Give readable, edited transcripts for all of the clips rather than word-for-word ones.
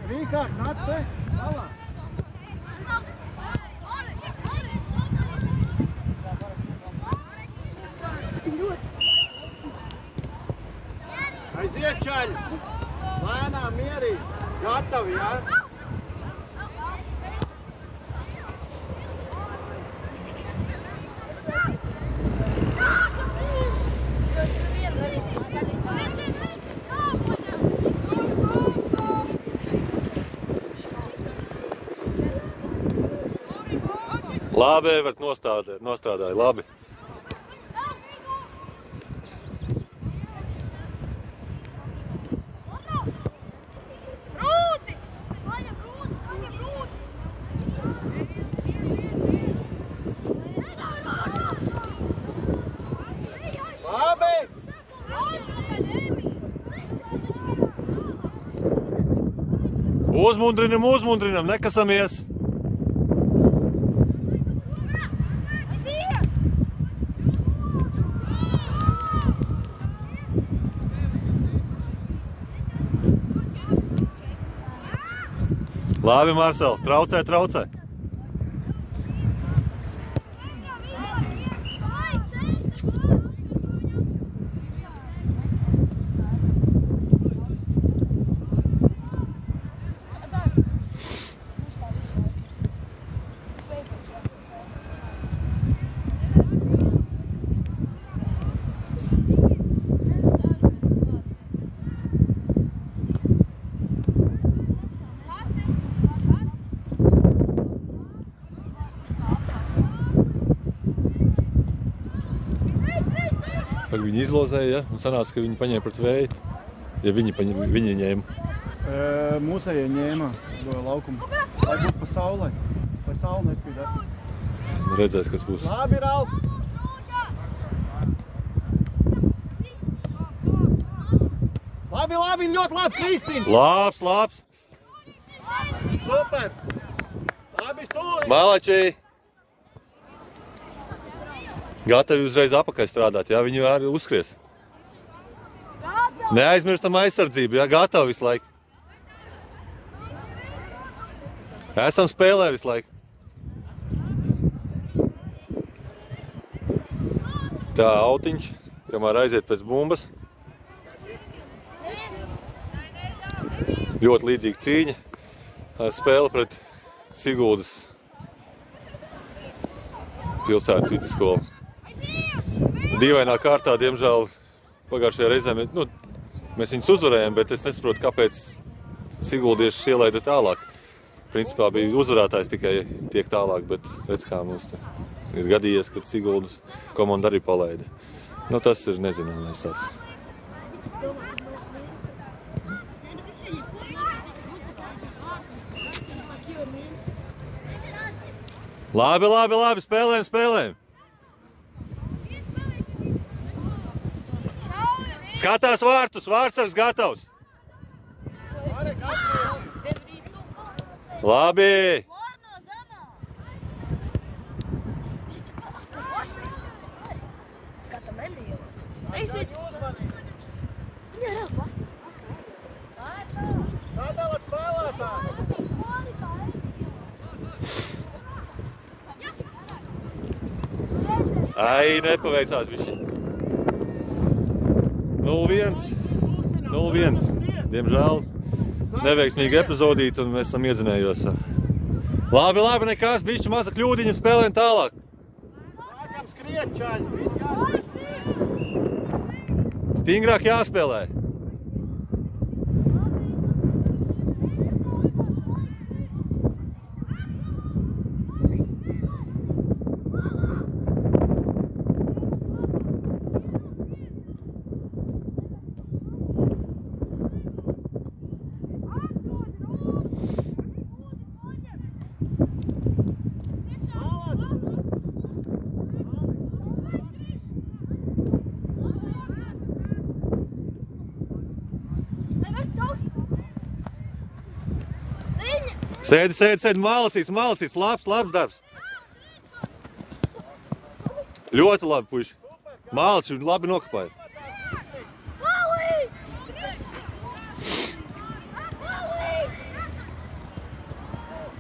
Rīkārt, nāc te, malā. Aiziet, čaļi! Lēnām, mierīgi! Gatavi, jā? Labi, Evert, nostrādāja, labi. Uzmundrinam, nekasamies. Labi, Marsel, traucē. Viņi izlozēja, ja? Un sanāca, ka viņi paņēma pret vēju. Ja viņi ņēma. Mūsējie ņēma laukumu. Lai būtu pa saulē. Lai saule nespīd acī. Redzēs, kas būs. Labi, Ralf! Labi, ļoti labi, Kristīna! Labs! Super! Labi, stūri! Malači! Gatavi uzreiz apakaļ strādāt, jā, viņi arī uzskries. Neaizmirstam aizsardzību, jā, gatavi visu laiku. Esam spēlē visu laiku. Tā, autiņš, kamēr aiziet pēc bumbas. Ļoti līdzīga cīņa. Spēle pret Siguldas pilsētas vidusskolu. Dīvainā kārtā, diemžēl, pagājušajā reizē mēs viņus uzvarējām, bet es nesaprotu, kāpēc Siguldieši ielaida tālāk. Principā bija uzvarētājs tikai tiek tālāk, bet redz, kā mums ir gadījies, kad Siguldas komanda arī palaida. Tas ir nezināmais tāds. Labi, spēlējam! Skatās vārtus, vārtsargs gatavs! Labi! Ai, nepaveicās bišķi. 0-1. Diemžēl neveiksmīgi epizodīt un mēs esam iedzinējos. Labi, nekas, bišķi maza kļūdiņa, spēlējam tālāk. Sākam skriet, čaļi, viss kā. Stingrāk jāspēlē. Sēdi, malacīts, labs darbs. Ļoti labi, puiši. Malači labi nokapāja.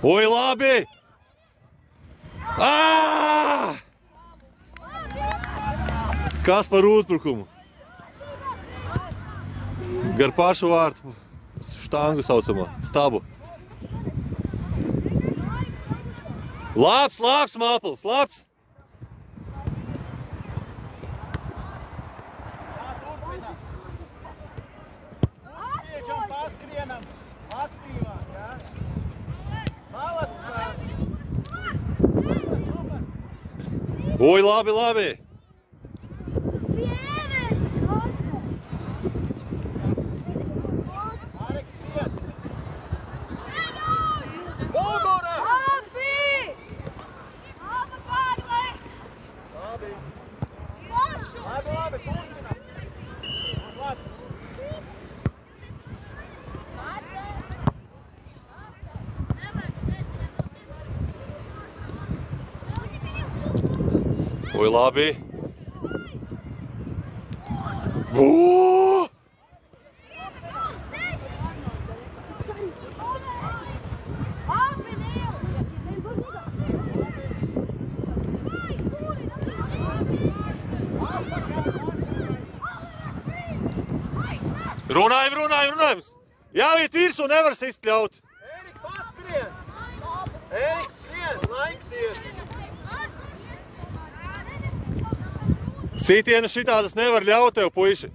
Oi, labi! Ā! Kas par uzbrukumu? Gar pašu vārtu štangu saucamā, stabu. Labs, labs, Māpils, labs! Oi, labi, labi! Oi, labi! Runājam! Jāiet virsū, nevar sist ļaut! Ērika, paskrien! Ērika, skrien! Laiks iet! Sitienu šitādas nevar ļaut tev, puiši!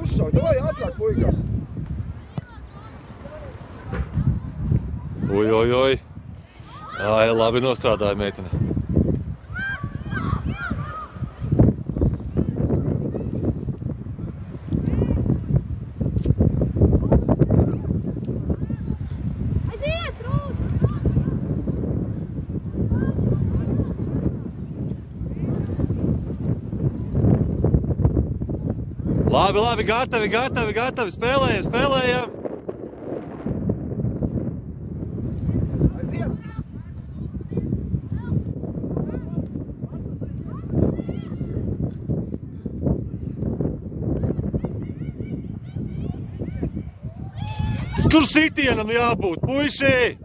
Uzšauj, davai ātrāk, puikas! Oi! Ai, labi nostrādāja meitene. Labi, gatavi, spēlējam! Kur sitienam jābūt, puiši?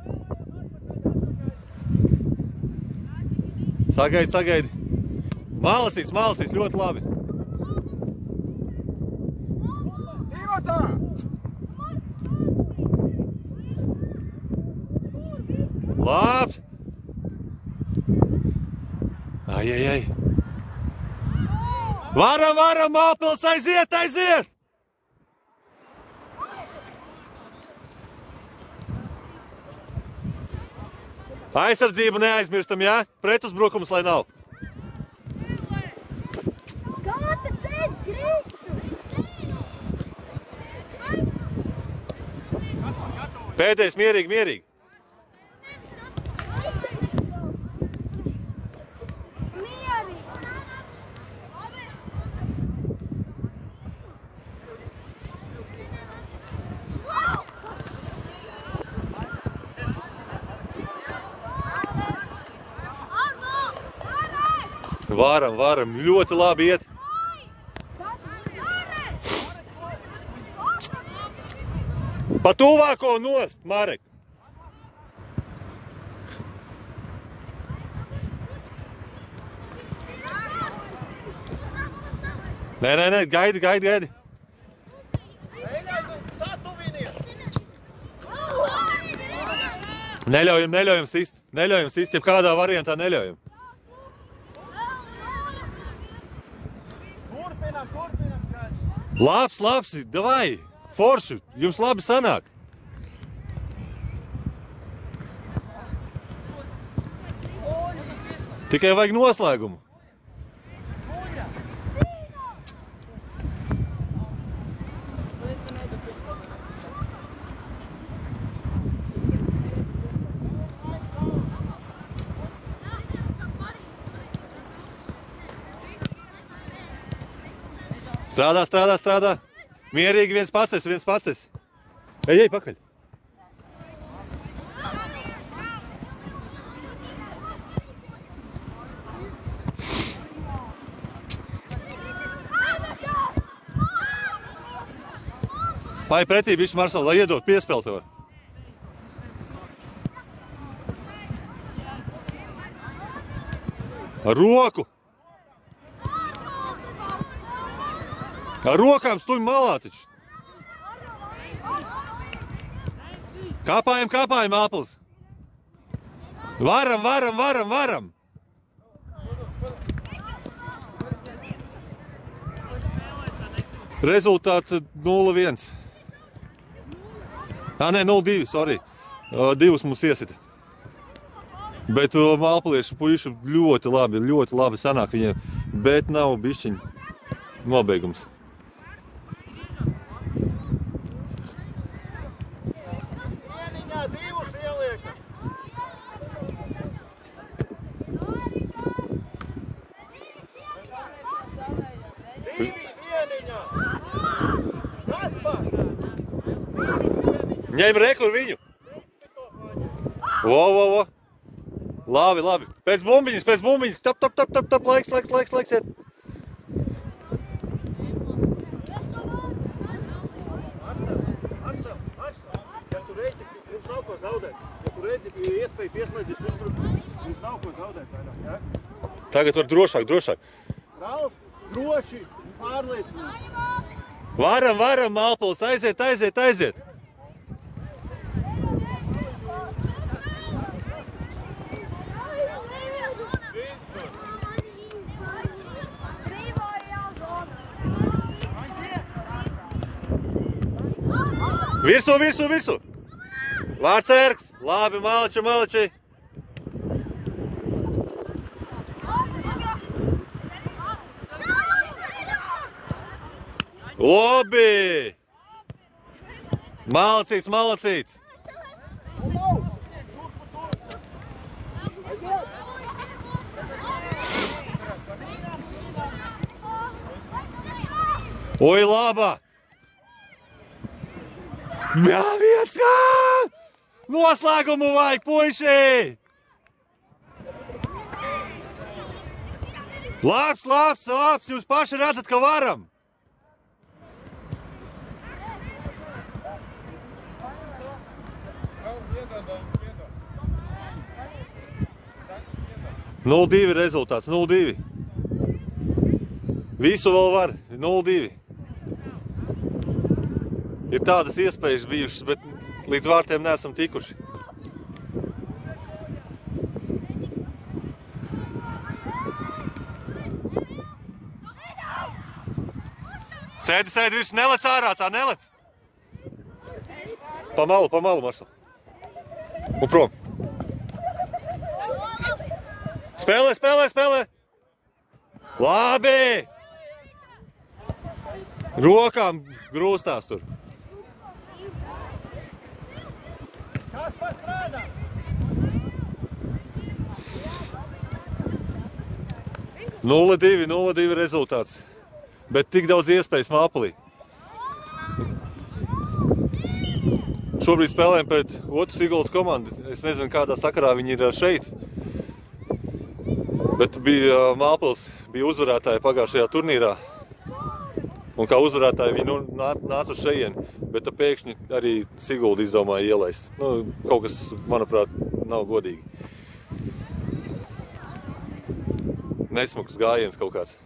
Sagaidi. Malacīts, ļoti labi. Divotā! Labs! Ai! Varam, Māpils, aiziet! Aizsardzību neaizmirstam, jā? Pretuzbrukums, lai nav. Kā tas sēdz grišu? Pēdējais mierīgi. Varam, ļoti labi iet. Pa tuvāko nost, Marek. Nē, gaidi. Neļaujam sist, ja kādā variantā neļaujam. Turpinam, labs, davai, forši, jums labi sanāk. Tikai vajag noslēgumu. Strādā, strādā, strādā. Mierīgi viens pats esi. Ej, pakaļ. Pai pretī bišķi Marsal, lai iedod piespēl tev. Ar roku. Ar rokām stuņ malā taču. Kāpājam, Āpils. Varam. Rezultāts 0-1. Nē, 0-2, sorry. 2 mums iesita. Bet Mālpiliešu puiši ļoti labi sanāk viņiem, bet nav bišķiņ nobeigums. Sieniņā 2 ieliekam. Ņem reku viņu. Vo. Labi. Pēc bumbiņas. Tap. Laiks iet. Arsel, ja tu redzi, jums nav ko zaudēt. Ja tu redzi, ka iespēja pieslēdzies uzbrukt, jums nav ko zaudēt vairāk, ja? Tagad var drošāk. Ralf, droši, pārliecināti. Varam, Mālpils, aiziet. Virsū! Vārtsērgs! Labi, Maliči! Labi! Malacīts! Oi, labā! Jā, viens kā! Noslēgumu vajag, puiši! Labs, jūs paši redzat, ka varam! Nul 2 rezultāts, 0-2. Visu vēl var, 0-2. Ir tādas iespējas bijušas, bet līdz vārtiem neesam tikuši. Sēdi, virs, nelec ārā, tā nelec. Pa malu, Marsal. Un prom. Spēlē. Labi! Rokām grūstās tur. Kas pastrādā? 0-2 rezultāts. Bet tik daudz iespējas Mālpilī. Šobrīd spēlējam pret otru Siguldas komandu. Es nezinu, kādā sakarā viņi ir šeit. Bet Mālpils bija uzvarētāji pagājušajā turnīrā. Un kā uzvarētāji viņi nāca uz šejieni. Bet pēkšņi arī Sigulda izdomāja ielaist. Kaut kas, manuprāt, nav godīgi. Nesmuks gājiens kaut kāds.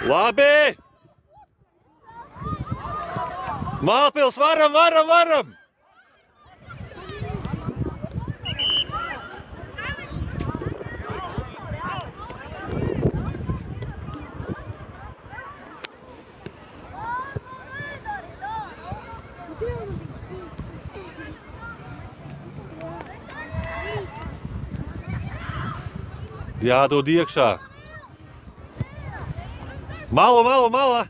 Labi! Mālpils, varam! Jādod iekšā. Mala, mala, mala!